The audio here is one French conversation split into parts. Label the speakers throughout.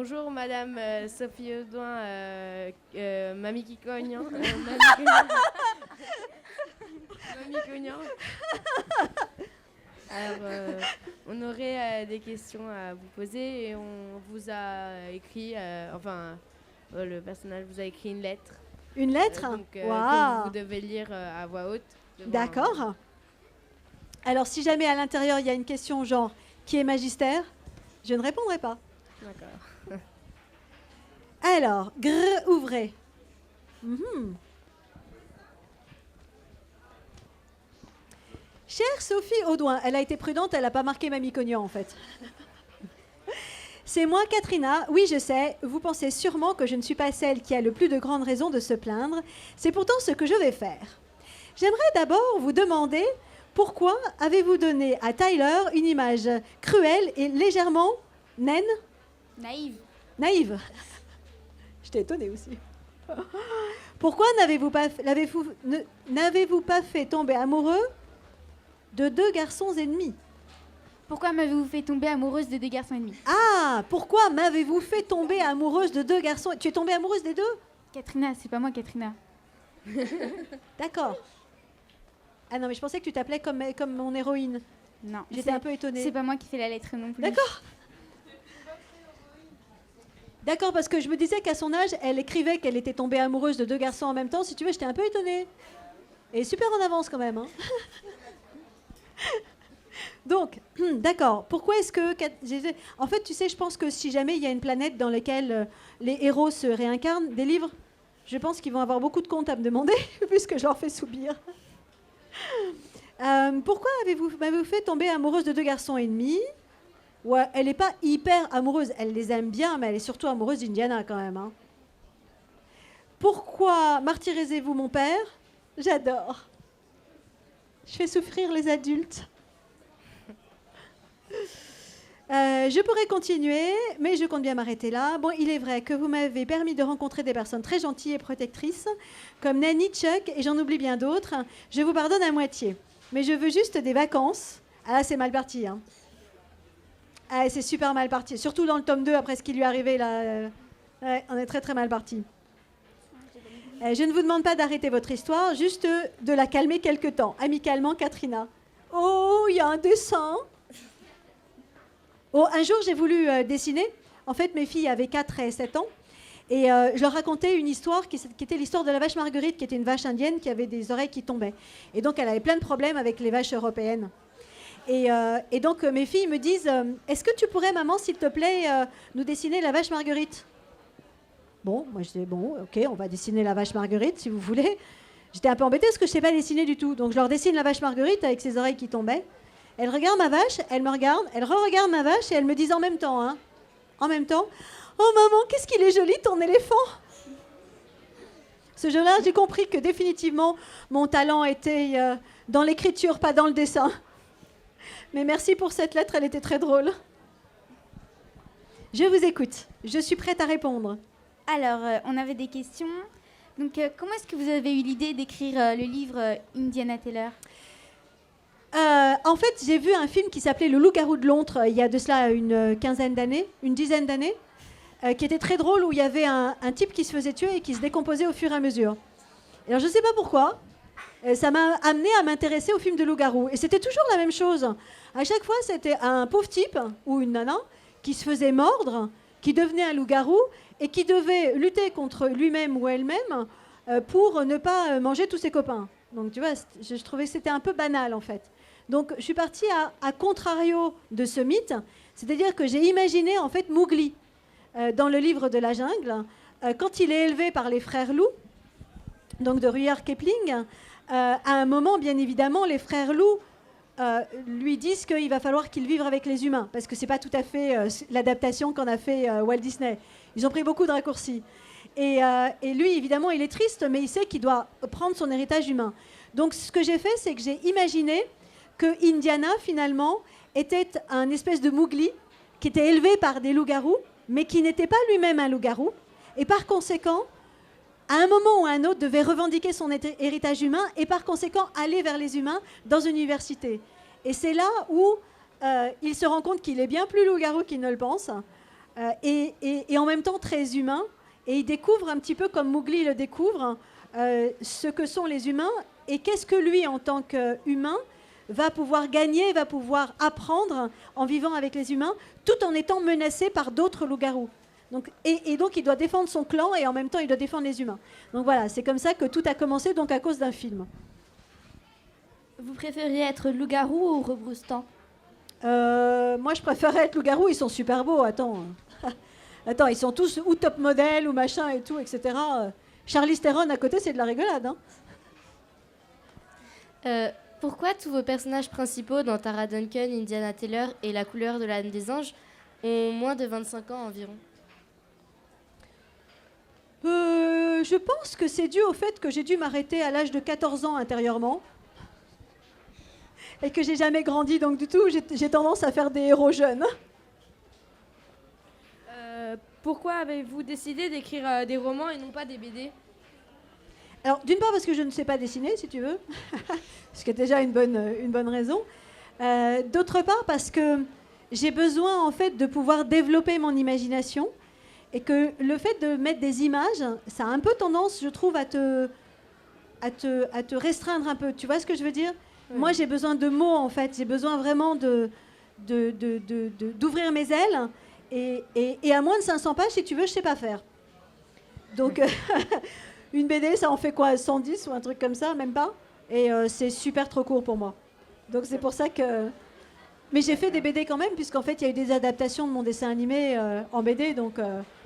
Speaker 1: bonjour Madame Sophie Audouin, Mamie qui cogne. Hein, Mamie cognant. Alors, on aurait des questions à vous poser et on vous a écrit, le personnage vous a écrit une lettre.
Speaker 2: Une lettre
Speaker 1: que vous devez lire à voix haute.
Speaker 2: D'accord. Alors, si jamais à l'intérieur, il y a une question genre « Qui est magistère ?», je ne répondrai pas.
Speaker 1: D'accord.
Speaker 2: Alors, ouvrez. Chère Sophie Audouin, elle a été prudente, elle n'a pas marqué Mamie Cognant en fait. C'est moi, Katrina. Oui, je sais, vous pensez sûrement que je ne suis pas celle qui a le plus de grandes raisons de se plaindre. C'est pourtant ce que je vais faire. J'aimerais d'abord vous demander pourquoi avez-vous donné à Tyler une image cruelle et légèrement
Speaker 3: Naïve.
Speaker 2: Je t'ai étonnée aussi. Pourquoi n'avez-vous pas fait tomber amoureux de 2 garçons ennemis?
Speaker 3: Pourquoi m'avez-vous fait tomber amoureuse de 2 garçons ennemis?
Speaker 2: Ah, pourquoi m'avez-vous fait tomber amoureuse de 2 garçons? Tu es tombée amoureuse des 2?
Speaker 3: Katrina, c'est pas moi, Katrina.
Speaker 2: D'accord. Ah non, mais je pensais que tu t'appelais comme mon héroïne.
Speaker 3: Non.
Speaker 2: J'étais un peu étonnée.
Speaker 3: C'est pas moi qui fais la lettre non plus.
Speaker 2: D'accord. D'accord, parce que je me disais qu'à son âge, elle écrivait qu'elle était tombée amoureuse de 2 garçons en même temps. Si tu veux, j'étais un peu étonnée. Et super en avance quand même. Hein. Donc, d'accord. Pourquoi est-ce que... En fait, tu sais, je pense que si jamais il y a une planète dans laquelle les héros se réincarnent, des livres, je pense qu'ils vont avoir beaucoup de comptes à me demander, puisque je leur fais soubir. Pourquoi m'avez-vous fait tomber amoureuse de 2 garçons ennemis? Ouais, elle n'est pas hyper amoureuse. Elle les aime bien, mais elle est surtout amoureuse d'Indiana quand même. Hein. Pourquoi martyrisez-vous mon père? J'adore. Je fais souffrir les adultes. Je pourrais continuer, mais je compte bien m'arrêter là. Bon, il est vrai que vous m'avez permis de rencontrer des personnes très gentilles et protectrices, comme Nanny, Chuck, et j'en oublie bien d'autres. Je vous pardonne à moitié. Mais je veux juste des vacances. Ah là, c'est mal parti. Hein. Ah, c'est super mal parti. Surtout dans le tome 2, après ce qui lui est arrivé, là. Ouais, on est très, très mal parti. Je ne vous demande pas d'arrêter votre histoire, juste de la calmer quelque temps. Amicalement, Katrina. Oh, il y a un dessin. Oh, un jour, j'ai voulu dessiner. En fait, mes filles avaient 4 et 7 ans. Et je leur racontais une histoire qui était l'histoire de la vache Marguerite, qui était une vache indienne qui avait des oreilles qui tombaient. Et donc, elle avait plein de problèmes avec les vaches européennes. Et donc, mes filles me disent « Est-ce que tu pourrais, maman, s'il te plaît, nous dessiner la vache Marguerite ?» Bon, moi, je dis « Bon, ok, on va dessiner la vache Marguerite, si vous voulez. » J'étais un peu embêtée parce que je ne sais pas dessiner du tout. Donc, je leur dessine la vache Marguerite avec ses oreilles qui tombaient. Elles regardent ma vache, elles me regardent, elles re-regardent ma vache et elles me disent en même temps, hein, en même temps, « Oh, maman, qu'est-ce qu'il est joli, ton éléphant !» Ce jour-là, j'ai compris que définitivement, mon talent était dans l'écriture, pas dans le dessin. Mais merci pour cette lettre, elle était très drôle. Je vous écoute. Je suis prête à répondre.
Speaker 3: Alors, on avait des questions. Donc, comment est-ce que vous avez eu l'idée d'écrire le livre Indiana Taylor?
Speaker 2: En fait, j'ai vu un film qui s'appelait Le Loup-garou de Londres, il y a de cela une dizaine d'années, qui était très drôle, où il y avait un type qui se faisait tuer et qui se décomposait au fur et à mesure. Alors, je ne sais pas pourquoi. Ça m'a amené à m'intéresser au film de loup-garou. Et c'était toujours la même chose. À chaque fois, c'était un pauvre type ou une nana qui se faisait mordre, qui devenait un loup-garou et qui devait lutter contre lui-même ou elle-même pour ne pas manger tous ses copains. Donc, tu vois, je trouvais que c'était un peu banal, en fait. Donc, je suis partie à contrario de ce mythe. C'est-à-dire que j'ai imaginé, en fait, Mowgli dans le livre de la jungle, quand il est élevé par les frères loups, donc de Rudyard Kipling. À un moment, bien évidemment, les frères loups lui disent qu'il va falloir qu'il vive avec les humains, parce que ce n'est pas tout à fait l'adaptation qu'en a fait Walt Disney. Ils ont pris beaucoup de raccourcis. Et lui, évidemment, il est triste, mais il sait qu'il doit prendre son héritage humain. Donc, ce que j'ai fait, c'est que j'ai imaginé que Indiana, finalement, était un espèce de Mowgli qui était élevé par des loups-garous, mais qui n'était pas lui-même un loup-garou. Et par conséquent, à un moment ou à un autre, devait revendiquer son héritage humain et par conséquent aller vers les humains dans une université. Et c'est là où il se rend compte qu'il est bien plus loup-garou qu'il ne le pense, et en même temps très humain. Et il découvre un petit peu comme Mowgli le découvre, ce que sont les humains et qu'est-ce que lui, en tant qu'humain, va pouvoir gagner, va pouvoir apprendre en vivant avec les humains, tout en étant menacé par d'autres loups-garous. Donc, et donc il doit défendre son clan et en même temps il doit défendre les humains. Donc voilà, c'est comme ça que tout a commencé, donc à cause d'un film.
Speaker 4: Vous préfériez être loup-garou ou rebroustant?
Speaker 2: Moi je préférais être loup-garou, ils sont super beaux, attends. Attends, ils sont tous ou top modèle ou machin et tout, etc. Charlize Theron à côté, c'est de la rigolade. Hein.
Speaker 1: Pourquoi tous vos personnages principaux dans Tara Duncan, Indiana Taylor et La couleur de l'âne des anges ont moins de 25 ans environ?
Speaker 2: Je pense que c'est dû au fait que j'ai dû m'arrêter à l'âge de 14 ans intérieurement et que j'ai jamais grandi, donc du tout, j'ai tendance à faire des héros jeunes.
Speaker 1: Pourquoi avez-vous décidé d'écrire des romans et non pas des BD?
Speaker 2: Alors, d'une part parce que je ne sais pas dessiner, si tu veux, ce qui est déjà une bonne raison. D'autre part parce que j'ai besoin en fait de pouvoir développer mon imagination et que le fait de mettre des images, ça a un peu tendance, je trouve, à te restreindre un peu. Tu vois ce que je veux dire? Oui. Moi, j'ai besoin de mots en fait. J'ai besoin vraiment d'ouvrir mes ailes. Et à moins de 500 pages, si tu veux, je ne sais pas faire. Donc, une BD, ça en fait quoi, 110 ou un truc comme ça, même pas. Et c'est super trop court pour moi. Donc, c'est pour ça que... Mais j'ai fait des BD quand même, puisqu'en fait, il y a eu des adaptations de mon dessin animé en BD, donc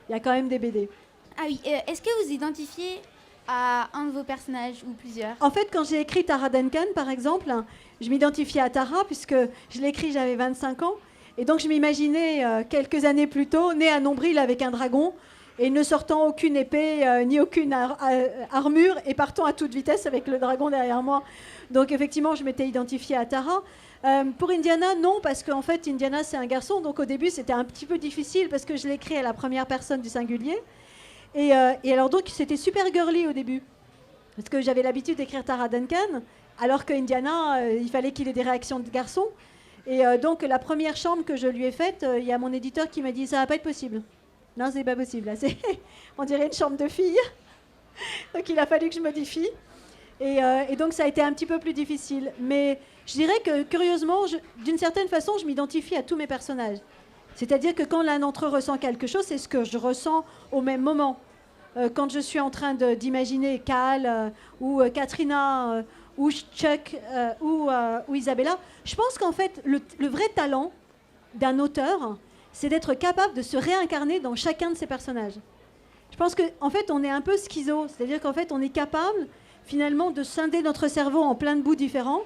Speaker 2: il y a quand même des BD.
Speaker 3: Ah oui, est-ce que vous identifiez à un de vos personnages ou plusieurs?
Speaker 2: En fait, quand j'ai écrit Tara Duncan, par exemple, je m'identifiais à Tara, puisque je l'ai écrit, j'avais 25 ans. Et donc je m'imaginais quelques années plus tôt, née à Nombril avec un dragon et ne sortant aucune épée ni aucune armure et partant à toute vitesse avec le dragon derrière moi. Donc effectivement, je m'étais identifiée à Tara. Pour Indiana, non, parce qu'en fait, Indiana, c'est un garçon. Donc au début, c'était un petit peu difficile parce que je l'ai écrit à la première personne du singulier. Et alors donc, c'était super girly au début. Parce que j'avais l'habitude d'écrire Tara Duncan, alors que Indiana, il fallait qu'il ait des réactions de garçon. Et donc, la première chambre que je lui ai faite, il y a mon éditeur qui m'a dit « ça va pas être possible ». Non, c'est pas possible. Là, on dirait une chambre de fille. Donc, il a fallu que je modifie. Et donc, ça a été un petit peu plus difficile. Mais je dirais que, curieusement, d'une certaine façon, je m'identifie à tous mes personnages. C'est-à-dire que quand l'un d'entre eux ressent quelque chose, c'est ce que je ressens au même moment. Quand je suis en train d'imaginer Cal ou Katrina... ou Chuck, ou Isabella, je pense qu'en fait, le vrai talent d'un auteur, c'est d'être capable de se réincarner dans chacun de ses personnages. Je pense qu'en fait, on est un peu schizo, c'est-à-dire qu'en fait, on est capable, finalement, de scinder notre cerveau en plein de bouts différents,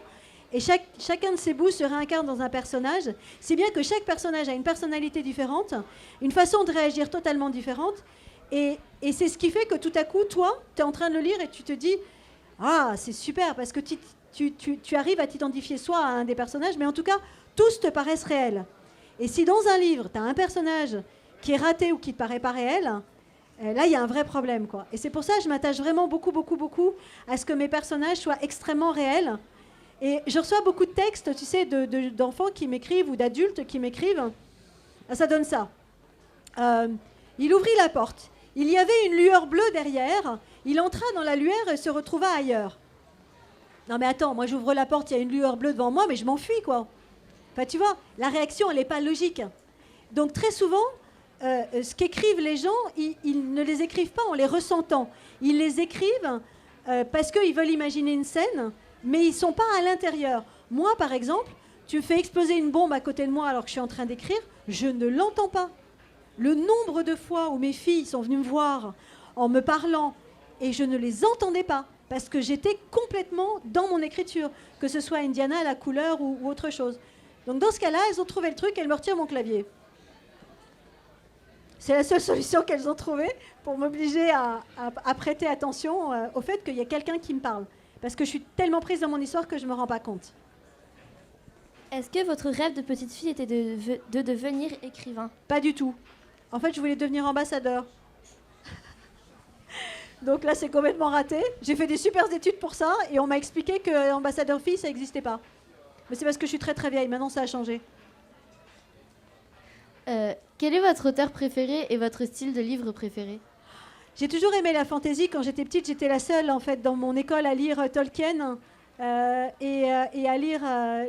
Speaker 2: et chacun de ces bouts se réincarne dans un personnage, si bien que chaque personnage a une personnalité différente, une façon de réagir totalement différente, et c'est ce qui fait que tout à coup, toi, tu es en train de le lire et tu te dis... Ah, c'est super, parce que tu arrives à t'identifier soit à un des personnages, mais en tout cas, tous te paraissent réels. Et si dans un livre, tu as un personnage qui est raté ou qui ne te paraît pas réel, là, il y a un vrai problème, quoi. Et c'est pour ça que je m'attache vraiment beaucoup à ce que mes personnages soient extrêmement réels. Et je reçois beaucoup de textes, tu sais, d'enfants qui m'écrivent ou d'adultes qui m'écrivent. Ça donne ça. Il ouvrit la porte. Il y avait une lueur bleue derrière. Il entra dans la lueur et se retrouva ailleurs. Non mais attends, moi j'ouvre la porte, il y a une lueur bleue devant moi, mais je m'enfuis, quoi. Enfin, tu vois, la réaction, elle n'est pas logique. Donc très souvent, ce qu'écrivent les gens, ils ne les écrivent pas en les ressentant. Ils les écrivent parce qu'ils veulent imaginer une scène, mais ils ne sont pas à l'intérieur. Moi, par exemple, tu fais exploser une bombe à côté de moi alors que je suis en train d'écrire, je ne l'entends pas. Le nombre de fois où mes filles sont venues me voir en me parlant et je ne les entendais pas parce que j'étais complètement dans mon écriture, que ce soit Indiana, La couleur ou autre chose. Donc dans ce cas-là, elles ont trouvé le truc, elles me retirent mon clavier. C'est la seule solution qu'elles ont trouvée pour m'obliger à prêter attention au fait qu'il y a quelqu'un qui me parle. Parce que je suis tellement prise dans mon histoire que je ne me rends pas compte.
Speaker 4: Est-ce que votre rêve de petite fille était de devenir écrivain?
Speaker 2: Pas du tout. En fait, je voulais devenir ambassadeur. Donc là, c'est complètement raté. J'ai fait des super études pour ça et on m'a expliqué que ambassadeur fille, ça n'existait pas. Mais c'est parce que je suis très très vieille. Maintenant, ça a changé.
Speaker 4: Quel est votre auteur préféré et votre style de livre préféré?
Speaker 2: J'ai toujours aimé la fantaisie. Quand j'étais petite, j'étais la seule en fait dans mon école à lire Tolkien et à lire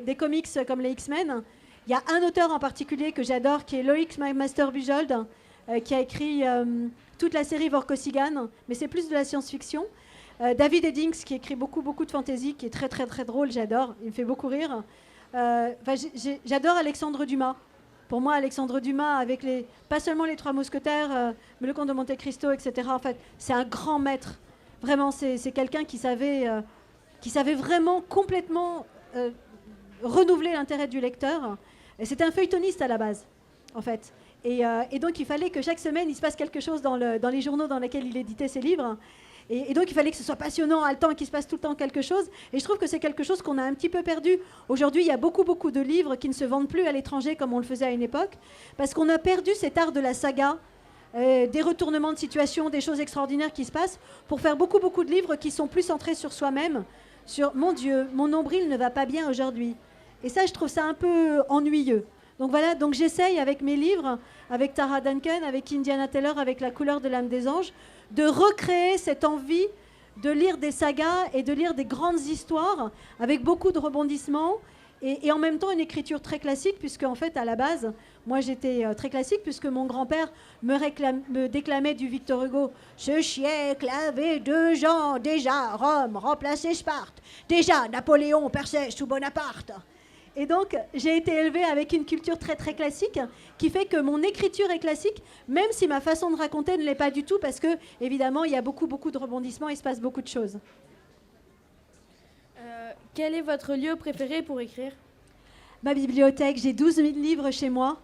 Speaker 2: des comics comme les X-Men. Il y a un auteur en particulier que j'adore qui est Loïc Master-Bujold qui a écrit toute la série Vorkosigan, mais c'est plus de la science-fiction. David Eddings qui écrit beaucoup de fantaisie, qui est très très très drôle, j'adore, il me fait beaucoup rire. J'adore Alexandre Dumas. Pour moi, Alexandre Dumas, avec pas seulement les Trois Mousquetaires, mais le Comte de Monte Cristo, etc. En fait, c'est un grand maître. Vraiment, c'est quelqu'un qui savait vraiment complètement renouveler l'intérêt du lecteur. C'était un feuilletoniste à la base, en fait. Et donc, il fallait que chaque semaine, il se passe quelque chose dans les journaux dans lesquels il éditait ses livres. Et donc, il fallait que ce soit passionnant, haletant, qu'il se passe tout le temps quelque chose. Et je trouve que c'est quelque chose qu'on a un petit peu perdu. Aujourd'hui, il y a beaucoup de livres qui ne se vendent plus à l'étranger comme on le faisait à une époque, parce qu'on a perdu cet art de la saga, des retournements de situation, des choses extraordinaires qui se passent, pour faire beaucoup de livres qui sont plus centrés sur soi-même, sur « Mon Dieu, mon nombril ne va pas bien aujourd'hui ». Et ça, je trouve ça un peu ennuyeux. Donc voilà, donc j'essaye avec mes livres, avec Tara Duncan, avec Indiana Taylor, avec La couleur de l'âme des anges, de recréer cette envie de lire des sagas et de lire des grandes histoires avec beaucoup de rebondissements et en même temps une écriture très classique, puisque en fait à la base, moi j'étais très classique, puisque mon grand-père me déclamait du Victor Hugo. Ce siècle avait 2 ans déjà, Rome remplaçait Sparte, déjà Napoléon perçait sous Bonaparte. Et donc, j'ai été élevée avec une culture très très classique qui fait que mon écriture est classique, même si ma façon de raconter ne l'est pas du tout, parce que, évidemment, il y a beaucoup de rebondissements, il se passe beaucoup de choses.
Speaker 1: Quel est votre lieu préféré pour écrire?
Speaker 2: Ma bibliothèque, j'ai 12 000 livres chez moi.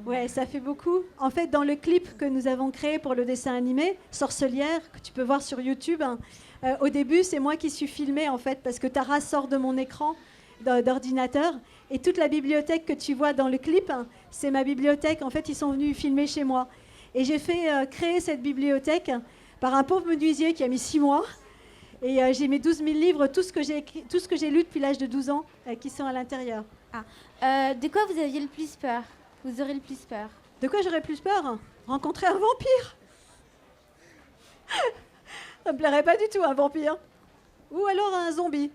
Speaker 2: Ouais, ça fait beaucoup. En fait, dans le clip que nous avons créé pour le dessin animé, Sorcelière, que tu peux voir sur YouTube, au début, c'est moi qui suis filmée, en fait, parce que Tara sort de mon écran d'ordinateur, et toute la bibliothèque que tu vois dans le clip, c'est ma bibliothèque. En fait, ils sont venus filmer chez moi. Et j'ai fait créer cette bibliothèque par un pauvre menuisier qui a mis 6 mois. Et j'ai mes 12 000 livres, tout ce que j'ai lu depuis l'âge de 12 ans, qui sont à l'intérieur.
Speaker 3: De quoi vous aviez le plus peur? Vous aurez le plus peur?
Speaker 2: De quoi j'aurais plus peur? Rencontrer un vampire. Ça me plairait pas du tout, un vampire. Ou alors un zombie.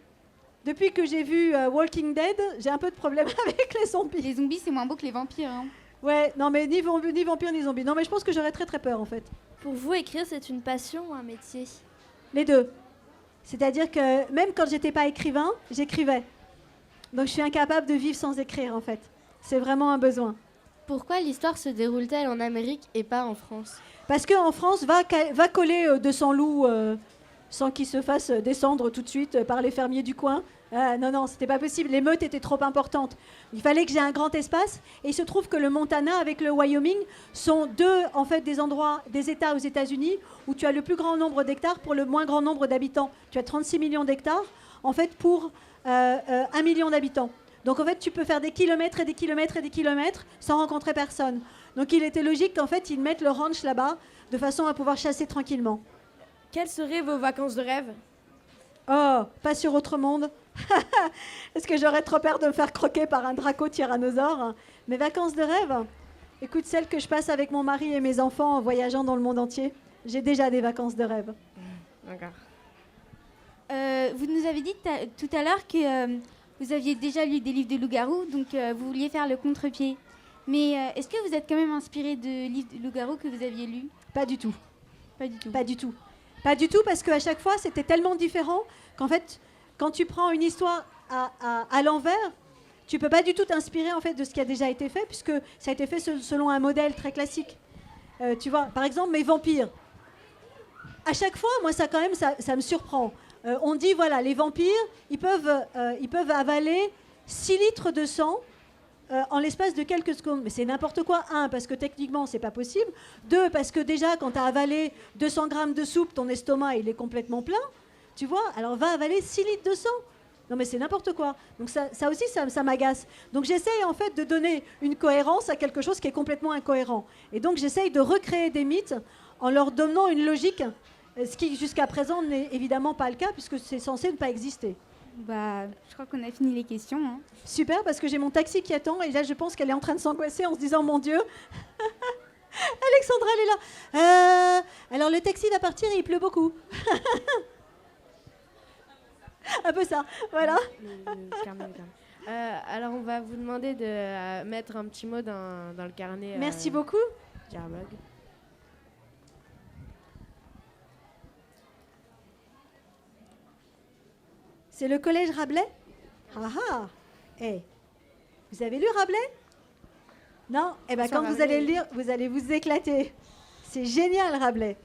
Speaker 2: Depuis que j'ai vu Walking Dead, j'ai un peu de problème avec les zombies.
Speaker 3: Les zombies, c'est moins beau que les vampires. Hein.
Speaker 2: Ouais, non mais ni vampire ni zombie. Non mais je pense que j'aurais très très peur en fait.
Speaker 4: Pour vous, écrire, c'est une passion ou un métier?
Speaker 2: Les deux. C'est-à-dire que même quand j'étais pas écrivain, j'écrivais. Donc je suis incapable de vivre sans écrire en fait. C'est vraiment un besoin.
Speaker 4: Pourquoi l'histoire se déroule-t-elle en Amérique et pas en France?
Speaker 2: Parce qu'en France, va coller 200 loups sans qu'ils se fassent descendre tout de suite par les fermiers du coin. Non, c'était pas possible. Les meutes étaient trop importantes. Il fallait que j'ai un grand espace. Et il se trouve que le Montana avec le Wyoming sont deux en fait des endroits, des États aux États-Unis où tu as le plus grand nombre d'hectares pour le moins grand nombre d'habitants. Tu as 36 millions d'hectares en fait pour 1 million d'habitants. Donc en fait, tu peux faire des kilomètres et des kilomètres et des kilomètres sans rencontrer personne. Donc il était logique qu'en fait, ils mettent le ranch là-bas de façon à pouvoir chasser tranquillement.
Speaker 1: Quelles seraient vos vacances de rêve?
Speaker 2: Oh, pas sur Autre Monde. Est-ce que j'aurais trop peur de me faire croquer par un draco-tyrannosaure? Mes vacances de rêve? Écoute, celles que je passe avec mon mari et mes enfants en voyageant dans le monde entier. J'ai déjà des vacances de rêve.
Speaker 1: D'accord.
Speaker 3: Vous nous avez dit tout à l'heure que vous aviez déjà lu des livres de loup-garou, donc vous vouliez faire le contre-pied. Mais est-ce que vous êtes quand même inspiré de livres de loup-garou que vous aviez lus?
Speaker 2: Pas du tout.
Speaker 3: Pas du tout.
Speaker 2: Pas du tout. Pas du tout, parce qu'à chaque fois, c'était tellement différent qu'en fait, quand tu prends une histoire à l'envers, tu peux pas du tout t'inspirer en fait de ce qui a déjà été fait, puisque ça a été fait selon un modèle très classique. Tu vois, par exemple, mes vampires. À chaque fois, moi, ça quand même, ça me surprend. On dit, voilà, les vampires, ils peuvent avaler 6 litres de sang en l'espace de quelques secondes. Mais c'est n'importe quoi. 1, parce que techniquement, c'est pas possible. 2, parce que déjà, quand tu as avalé 200 grammes de soupe, ton estomac, il est complètement plein. Tu vois? Alors, va avaler 6 litres de sang. Non, mais c'est n'importe quoi. Donc, ça aussi, ça m'agace. Donc, j'essaye, en fait, de donner une cohérence à quelque chose qui est complètement incohérent. Et donc, j'essaye de recréer des mythes en leur donnant une logique, ce qui, jusqu'à présent, n'est évidemment pas le cas, puisque c'est censé ne pas exister.
Speaker 3: Bah, je crois qu'on a fini les questions. Hein.
Speaker 2: Super, parce que j'ai mon taxi qui attend et là je pense qu'elle est en train de s'angoisser en se disant mon Dieu. Alexandra, elle est là. Alors le taxi va partir et il pleut beaucoup. Un peu ça, voilà.
Speaker 1: Le carnet. Alors, on va vous demander de mettre un petit mot dans le carnet.
Speaker 2: Merci beaucoup.
Speaker 1: Dialogue.
Speaker 2: C'est le collège Rabelais. Ah ah. Vous avez lu Rabelais? Non. Eh bien, quand vous allez le lire, vous allez vous éclater. C'est génial, Rabelais.